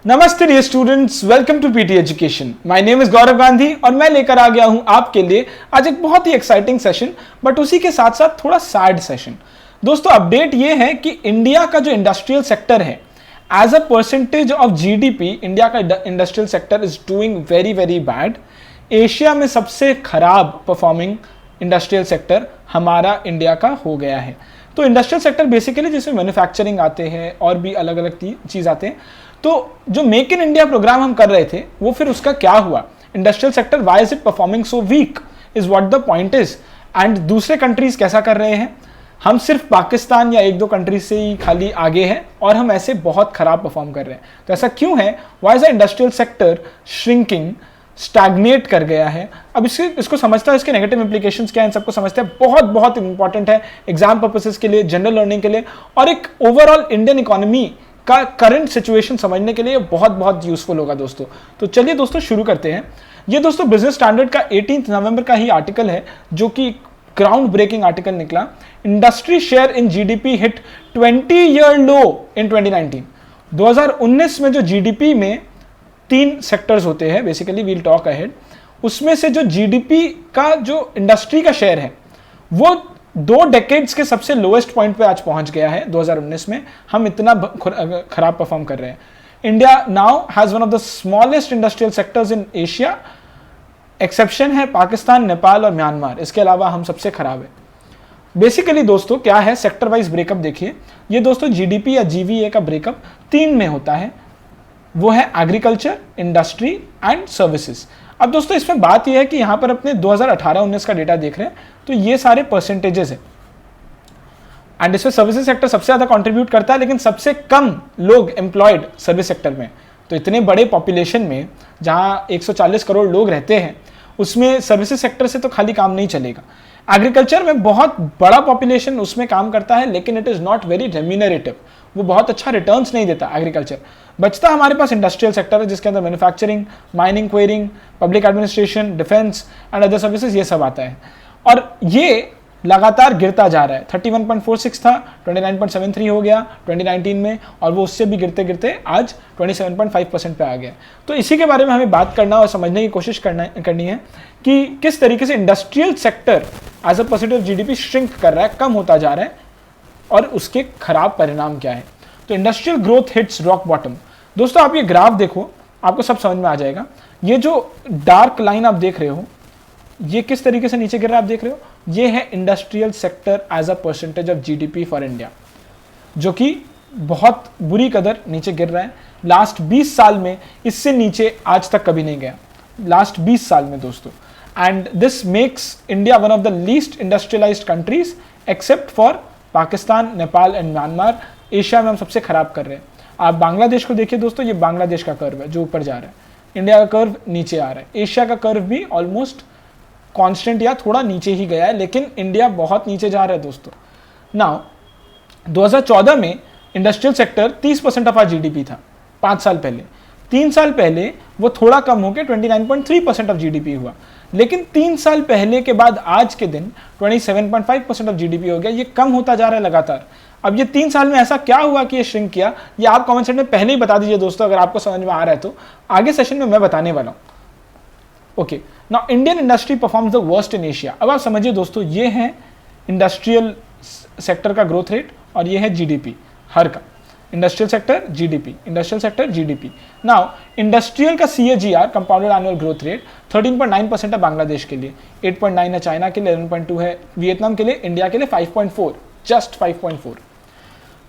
नमस्ते dear students, welcome to PT education. My name is Gaurav Gandhi और मैं लेकर आ गया हूं आपके लिए आज एक बहुत ही एक्साइटिंग सेशन, बट उसी के साथ साथ थोड़ा सैड सेशन। दोस्तों, अपडेट ये है कि इंडिया का जो इंडस्ट्रियल सेक्टर है, as a percentage of GDP, India का industrial sector is doing very very bad. Asia में सबसे खराब परफॉर्मिंग इंडस्ट्रियल सेक्टर हमारा इंडिया का हो गया है। तो इंडस्ट्रियल सेक्टर बेसिकली जिसमें मैन्युफैक्चरिंग आते हैं और भी अलग अलग चीज़ आते हैं। तो जो मेक इन इंडिया प्रोग्राम हम कर रहे थे वो फिर उसका क्या हुआ? Industrial sector why is it performing so weak, is what the point is. And दूसरे कंट्रीज कैसा कर रहे हैं? हम सिर्फ पाकिस्तान या एक दो कंट्रीज से ही खाली आगे हैं और हम ऐसे बहुत खराब परफॉर्म कर रहे हैं। तो ऐसा क्यों है? Why is the industrial sector shrinking, stagnate कर गया है? अब इसको समझता है, इसके नेगेटिव इंप्लीकेशंस क्या है, इन सबको समझते हैं। बहुत बहुत इंपॉर्टेंट है एग्जाम पर्पसेस के लिए, जनरल लर्निंग के लिए और एक ओवरऑल इंडियन इकोनॉमी का करंट सिचुएशन समझने के लिए बहुत बहुत यूजफुल होगा दोस्तों। तो चलिए दोस्तों शुरू करते हैं। ये दोस्तों बिजनेस स्टैंडर्ड का 18 नवंबर का ही आर्टिकल है, जो कि ग्राउंड ब्रेकिंग आर्टिकल निकला। Industry share in GDP hit 20 year low in 2019। 2019 में जो जीडीपी में 3 सेक्टर्स होते हैं, बेसिकली वील टॉक अहेड, उसमें से जो जीडीपी का जो इंडस्ट्री का शेयर है वो 2 डेकेड्स के सबसे लोएस्ट पॉइंट पे आज पहुंच गया है। 2019 में हम इतना खराब परफॉर्म कर रहे हैं। India now has one of the smallest industrial sectors in Asia. Exception है पाकिस्तान, नेपाल और म्यांमार, इसके अलावा हम सबसे खराब है। बेसिकली दोस्तों क्या है, सेक्टर वाइज ब्रेकअप देखिए। ये दोस्तों जीडीपी या जीवीए का ब्रेकअप 3 में होता है, वो है एग्रीकल्चर, इंडस्ट्री एंड सर्विसेज। अब दोस्तों इसमें बात यह है कि यहां पर अपने 2018-19 का डेटा देख रहे हैं तो ये सारे परसेंटेजेस है एंड इसमें सर्विसेज सेक्टर सबसे ज्यादा कंट्रीब्यूट करता है, लेकिन सबसे कम लोग एम्प्लॉयड सर्विस सेक्टर में। तो इतने बड़े पॉपुलेशन में जहां 140 करोड़ लोग रहते हैं, उसमें सर्विसेज सेक्टर से तो खाली काम नहीं चलेगा। एग्रीकल्चर में बहुत बड़ा पॉपुलेशन उसमें काम करता है, लेकिन it is not very remunerative, वो बहुत अच्छा रिटर्न्स नहीं देता एग्रीकल्चर। बचता हमारे पास इंडस्ट्रियल सेक्टर है, जिसके अंदर manufacturing, mining, quarrying, public administration, defence and other services, ये सब आता है। और ये लगातार गिरता जा रहा है। 31.46 था, 29.73 हो गया 2019 में, और वो उससे भी गिरते गिरते आज 27.5% पे आ गया। तो इसी के बारे में हमें बात करना और समझने की कोशिश करनी है कि किस तरीके से industrial sector as a percentage of GDP shrink कर रहा है, कम होता जा रहा है, और उसके खराब परिणाम क्या है। तो industrial growth hits rock bottom. दोस्तों आप ये ग्राफ देखो, आपको सब समझ में आ जाएगा। ये जो डार्क लाइन आप देख रहे हो, ये किस तरीके से नीचे गिर रहा है आप देख रहे हो, ये है industrial sector as a percentage of GDP for India, जो कि बहुत बुरी कदर नीचे गिर रहा है। लास्ट 20 साल में इससे नीचे आज तक कभी नहीं गया, लास्ट 20 साल में दोस्तों। And this makes India one of the least industrialised countries except for Pakistan, Nepal and Myanmar. Asia में हम सबसे खराब कर रहे हैं। आप बांग्लादेश को देखिए दोस्तों, ये बांग्लादेश का कर्व है जो ऊपर जा रहा है, इंडिया का कर्व नीचे आ रहा है। एशिया का कर्व भी ऑलमोस्ट कांस्टेंट या थोड़ा नीचे ही गया है, लेकिन इंडिया बहुत नीचे जा रहा है दोस्तों। नाउ 2014 में industrial sector 30% of our GDP था। 5 साल पहले, 3 साल पहले वो थोड़ा कम होकर 29.3% ऑफ जीडीपी हुआ, लेकिन 3 साल पहले के बाद आज के दिन 27.5% ऑफ जीडीपी हो गया। ये कम होता जा रहा है लगातार। अब ये 3 साल में ऐसा क्या हुआ कि ये श्रिंक किया, ये आप कमेंट सेक्शन में पहले ही बता दीजिए दोस्तों, अगर आपको समझ में आ रहा है तो। आगे सेशन में मैं बताने वाला हूं। Okay, now Indian industry performs the worst in Asia. अब आप समझिए दोस्तों, ये है इंडस्ट्रियल सेक्टर का ग्रोथ रेट और ये है जीडीपी हर का। Industrial sector GDP, industrial sector GDP. Now industrial का CAGR, compounded annual growth rate 13.9% है बांग्लादेश के लिए, 8.9 है चाइना के लिए, 11.2 है वियतनाम के लिए, इंडिया के लिए 5.4, जस्ट 5.4।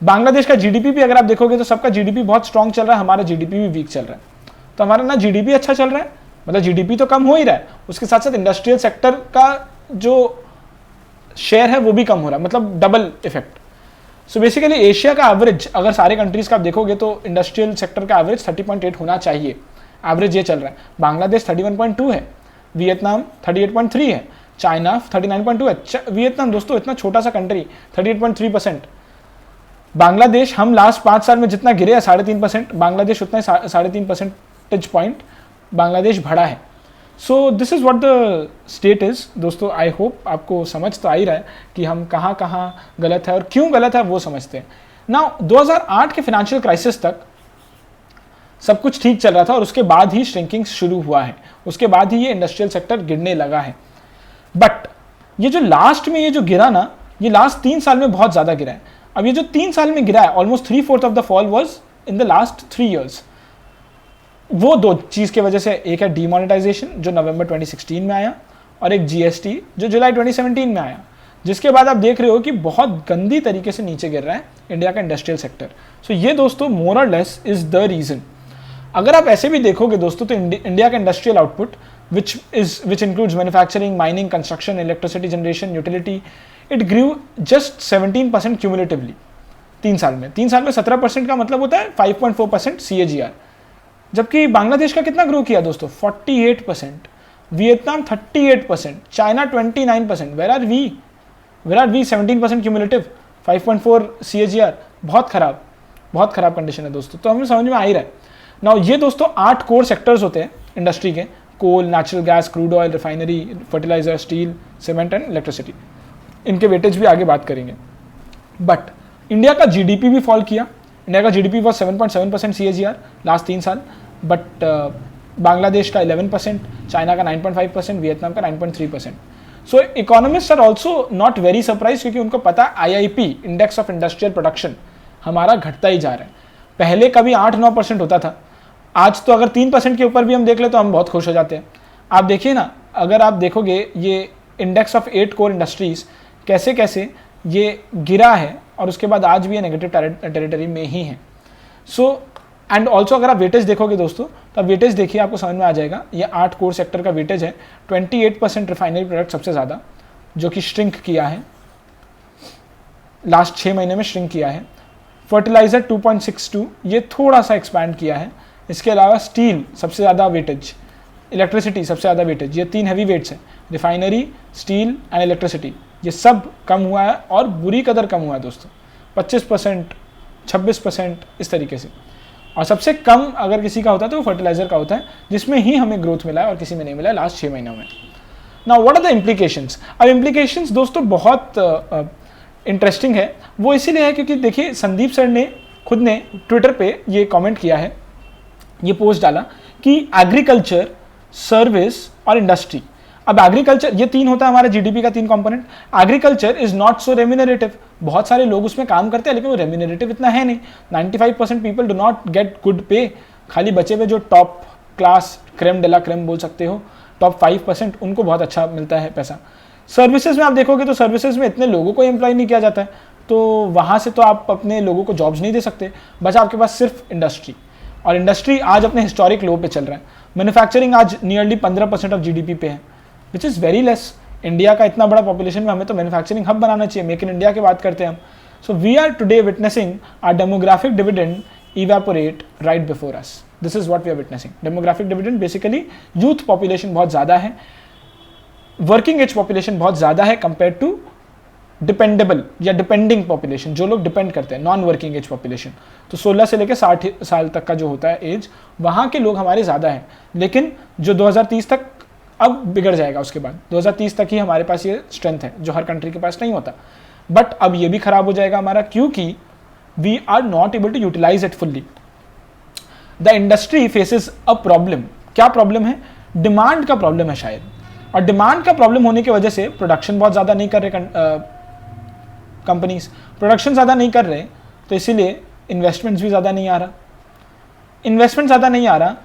बांग्लादेश का जीडीपी भी अगर आप देखोगे तो सबका जीडीपी बहुत स्ट्रांग चल रहा है, हमारा जीडीपी भी वीक चल रहा है। तो हमारा ना जीडीपी अच्छा चल रहा है, मतलब जीडीपी तो कम हो ही रहा है, उसके साथ साथ इंडस्ट्रियल सेक्टर का जो शेयर है वो भी कम हो रहा है, मतलब double effect. So basically Asia का एवरेज, अगर सारे कंट्रीज का आप देखोगे तो इंडस्ट्रियल सेक्टर का एवरेज 30.8 होना चाहिए, एवरेज ये चल रहा है। बांग्लादेश 31.2 है, वियतनाम 38.3 है, चाइना 39.2 है। वियतनाम दोस्तों इतना छोटा सा कंट्री, 38.3%। बांग्लादेश, हम लास्ट 5 साल में जितना गिरे हैं 3.5%, बांग्लादेश उतना 3.5 परसेंटेज पॉइंट बांग्लादेश बढ़ा है। So this is what the state is दोस्तों। आई होप आपको समझ तो आ ही रहा है कि हम कहाँ कहाँ गलत है और क्यों गलत है वो समझते हैं। नाउ 2008 के फाइनेंशियल क्राइसिस तक सब कुछ ठीक चल रहा था और उसके बाद ही श्रिंकिंग शुरू हुआ है, उसके बाद ही ये इंडस्ट्रियल सेक्टर गिरने लगा है। बट ये जो लास्ट में ये जो गिरा ना, ये लास्ट 3 साल में बहुत ज़्यादा गिरा है। अब ये जो 3 साल में गिरा है, almost 3/4 of the fall was in the last 3 years। वो 2 चीज़ की वजह से, एक है डीमोनेटाइजेशन जो नवंबर 2016 में आया, और एक जीएसटी जो जुलाई 2017 में आया, जिसके बाद आप देख रहे हो कि बहुत गंदी तरीके से नीचे गिर रहा है इंडिया का इंडस्ट्रियल सेक्टर। सो ये दोस्तों मोर और लेस इज द रीज़न। अगर आप ऐसे भी देखोगे दोस्तों तो इंडिया का industrial output which includes manufacturing, mining, construction, electricity generation, utility, it grew just 17% cumulatively 3 साल में। 3 साल में 17% का मतलब होता है 5.4% CAGR। जबकि बांग्लादेश का कितना ग्रो किया दोस्तों? 48%, Vietnam 38%, China 29%। Where are we? 17% cumulative, 5.4 CAGR। बहुत खराब कंडीशन है दोस्तों। तो हमें समझ में आ ही रहा है। नाउ ये दोस्तों 8 कोर सेक्टर्स होते हैं इंडस्ट्री के: coal, natural gas, crude oil, refinery, fertiliser, steel, cement and electricity. इनके वेटेज भी आगे बात करेंगे। बट इंडिया का जीडीपी भी फॉल किया। इंडिया का जीडीपी वॉज 7.7% CAGR लास्ट 3 साल, बट बांग्लादेश का 11%, चाइना का 9.5%, वियतनाम का 9.3%। So economist are also not very surprise, क्योंकि उनको पता है IIP, index of industrial production, हमारा घटता ही जा रहा है। पहले कभी 8-9% होता था, आज तो अगर 3% के ऊपर भी हम देख ले तो हम बहुत खुश हो जाते हैं। आप देखिए ना, अगर आप देखोगे ये इंडेक्स ऑफ 8 कोर इंडस्ट्रीज कैसे कैसे ये गिरा है, और उसके बाद आज भी ये नेगेटिव टेरिटरी में ही है। सो एंड ऑल्सो अगर आप वेटेज देखोगे दोस्तों, तो आप वेटेज देखिए, आपको समझ में आ जाएगा। ये 8 कोर सेक्टर का वेटेज है। 28% रिफाइनरी प्रोडक्ट सबसे ज़्यादा, जो कि श्रिंक किया है, लास्ट 6 महीने में श्रिंक किया है। फर्टिलाइजर 2.62, ये थोड़ा सा एक्सपैंड किया है। इसके अलावा स्टील सबसे ज़्यादा वेटेज, इलेक्ट्रिसिटी सबसे ज़्यादा वेटेज, ये 3 हैवी वेट्स हैं, रिफाइनरी, स्टील एंड इलेक्ट्रिसिटी। ये सब कम हुआ है और बुरी कदर कम हुआ है दोस्तों, 25%, 26%, इस तरीके से। और सबसे कम अगर किसी का होता है तो वो फर्टिलाइजर का होता है, जिसमें ही हमें ग्रोथ मिला है और किसी में नहीं मिला है लास्ट 6 महीनों में। Now what are the implications? अब इम्प्लीकेशंस दोस्तों बहुत इंटरेस्टिंग है। वो इसीलिए है क्योंकि देखिए, संदीप सर ने खुद ने ट्विटर पे ये कमेंट किया है, ये पोस्ट डाला कि एग्रीकल्चर, सर्विस और इंडस्ट्री। अब एग्रीकल्चर, ये 3 होता है हमारे जीडीपी का 3 component. Agriculture is not so remunerative, बहुत सारे लोग उसमें काम करते हैं लेकिन वो रेम्यूनरेटिव इतना है नहीं। 95% people do not get good पे। खाली बचे हुए जो टॉप क्लास, क्रेम डेला क्रेम बोल सकते हो, टॉप 5%, उनको बहुत अच्छा मिलता है पैसा। सर्विसेज में आप देखोगे तो सर्विसेज में इतने लोगों को एम्प्लॉय नहीं किया जाता है, तो वहाँ से तो आप अपने लोगों को जॉब्स नहीं दे सकते। बचा आपके पास सिर्फ इंडस्ट्री, और इंडस्ट्री आज अपने हिस्टोरिक लो पे चल रहा है। मैन्युफैक्चरिंग आज नियरली 15% ऑफ जीडीपी पे है, which is very less. India का इतना बड़ा पॉपुलेशन में हमें तो मैन्युफैक्चरिंग हब बनाना चाहिए, मेक इन इंडिया की बात करते हैं हम। So we are today witnessing our demographic dividend evaporate right before us. This is what we are witnessing. Demographic dividend basically youth population बहुत ज़्यादा है, वर्किंग एज पॉपुलेशन बहुत ज़्यादा है कंपेयर टू डिपेंडेबल या डिपेंडिंग पॉपुलेशन, जो लोग depend करते हैं, नॉन वर्किंग एज पॉपुलेशन। तो 16 से लेकर 60 साल तक का जो होता है एज, वहाँ के लोग हमारे ज़्यादा हैं। लेकिन जो 2030 तक अब बिगड़ जाएगा, उसके बाद 2030 तक ही हमारे पास ये स्ट्रेंथ है जो हर कंट्री के पास नहीं होता। बट अब ये भी खराब हो जाएगा हमारा, क्योंकि we are not able to utilise it fully. The industry faces a problem. क्या प्रॉब्लम है? डिमांड का प्रॉब्लम है शायद। और डिमांड का प्रॉब्लम होने की वजह से प्रोडक्शन बहुत ज़्यादा नहीं कर रहे कंपनीज, प्रोडक्शन ज़्यादा नहीं कर रहे, तो इसीलिए इन्वेस्टमेंट्स भी ज़्यादा नहीं आ रहा। इन्वेस्टमेंट ज़्यादा नहीं आ रहा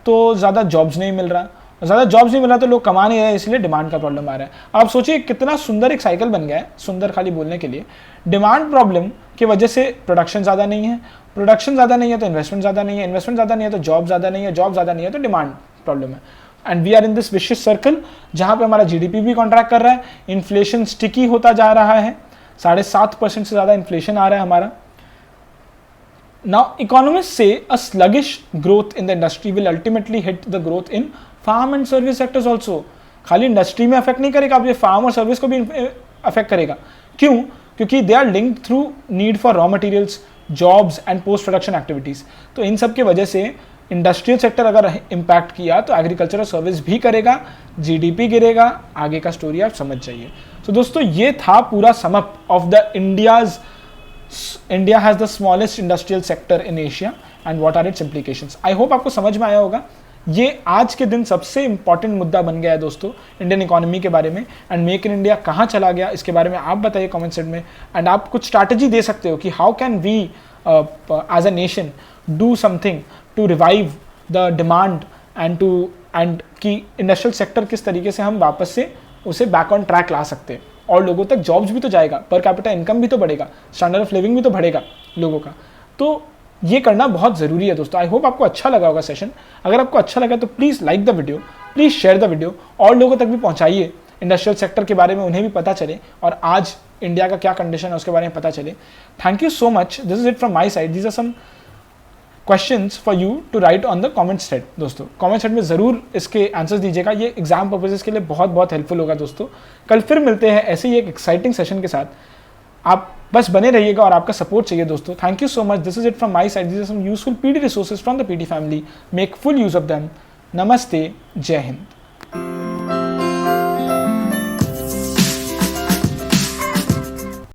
तो ज़्यादा जॉब्स नहीं मिल रहा, ज़्यादा जॉब्स नहीं मिल रहा तो लोग कमा नहीं रहे, इसलिए डिमांड का प्रॉब्लम आ रहा है। आप सोचिए कितना सुंदर एक साइकिल बन गया है, सुंदर खाली बोलने के लिए। डिमांड प्रॉब्लम की वजह से प्रोडक्शन ज़्यादा नहीं है, प्रोडक्शन ज़्यादा नहीं है तो इन्वेस्टमेंट ज़्यादा नहीं है, इन्वेस्टमेंट ज़्यादा नहीं है तो जॉब ज़्यादा नहीं है, जॉब ज़्यादा नहीं है तो डिमांड प्रॉब्लम है। And we are in this vicious circle, जहाँ पे हमारा जीडीपी भी कॉन्ट्रैक्ट कर रहा है, इन्फ्लेशन स्टिकी होता जा रहा है, 7.5% से ज़्यादा इन्फ्लेशन आ रहा है हमारा। Now, economists say a sluggish growth in the industry will ultimately hit the growth in farm and service sectors also. खाली इंडस्ट्री में अफेक्ट नहीं करेगा, अब ये फार्म और सर्विस को भी अफेक्ट करेगा। क्यों? क्योंकि they are linked through need for raw materials, jobs and post production activities. तो इन सब की वजह से इंडस्ट्रियल सेक्टर अगर इम्पैक्ट किया तो एग्रीकल्चर और सर्विस भी करेगा, जीडीपी गिरेगा। आगे का स्टोरी आप समझ जाइए। तो दोस्तों ये था पूरा sum up of the India has the smallest industrial sector in Asia and what are its implications. I hope आपको समझ में आया होगा। ये आज के दिन सबसे इंपॉर्टेंट मुद्दा बन गया है दोस्तों इंडियन इकोनॉमी के बारे में, एंड मेक इन इंडिया कहाँ चला गया इसके बारे में आप बताइए कमेंट सेक्शन में। एंड आप कुछ स्ट्रैटेजी दे सकते हो कि how can we as a nation do something to revive the demand and कि इंडस्ट्रियल सेक्टर किस तरीके से हम वापस से उसे बैक ऑन ट्रैक ला सकते हैं, और लोगों तक जॉब्स भी तो जाएगा, पर कैपिटा इनकम भी तो बढ़ेगा, स्टैंडर्ड ऑफ लिविंग भी तो बढ़ेगा लोगों का। तो ये करना बहुत ज़रूरी है दोस्तों। आई होप आपको अच्छा लगा होगा सेशन। अगर आपको अच्छा लगा तो please like the video, please share the video, और लोगों तक भी पहुंचाइए इंडस्ट्रियल सेक्टर के बारे में, उन्हें भी पता चले और आज इंडिया का क्या कंडीशन है उसके बारे में पता चले। Thank you so much. This is it from my side. These are some questions for you to write on the comment thread. दोस्तों कमेंट थ्रेड में ज़रूर इसके आंसर्स दीजिएगा, ये एग्जाम पर्पजेस के लिए बहुत बहुत हेल्पफुल होगा दोस्तों। कल फिर मिलते हैं ऐसे ही एक एक्साइटिंग सेशन के साथ। आप बस बने रहिएगा और आपका सपोर्ट चाहिए दोस्तों। Thank you so much. This is it from my side. This are some useful PD resources from the PT family. Make full use of them. नमस्ते, जय हिंद।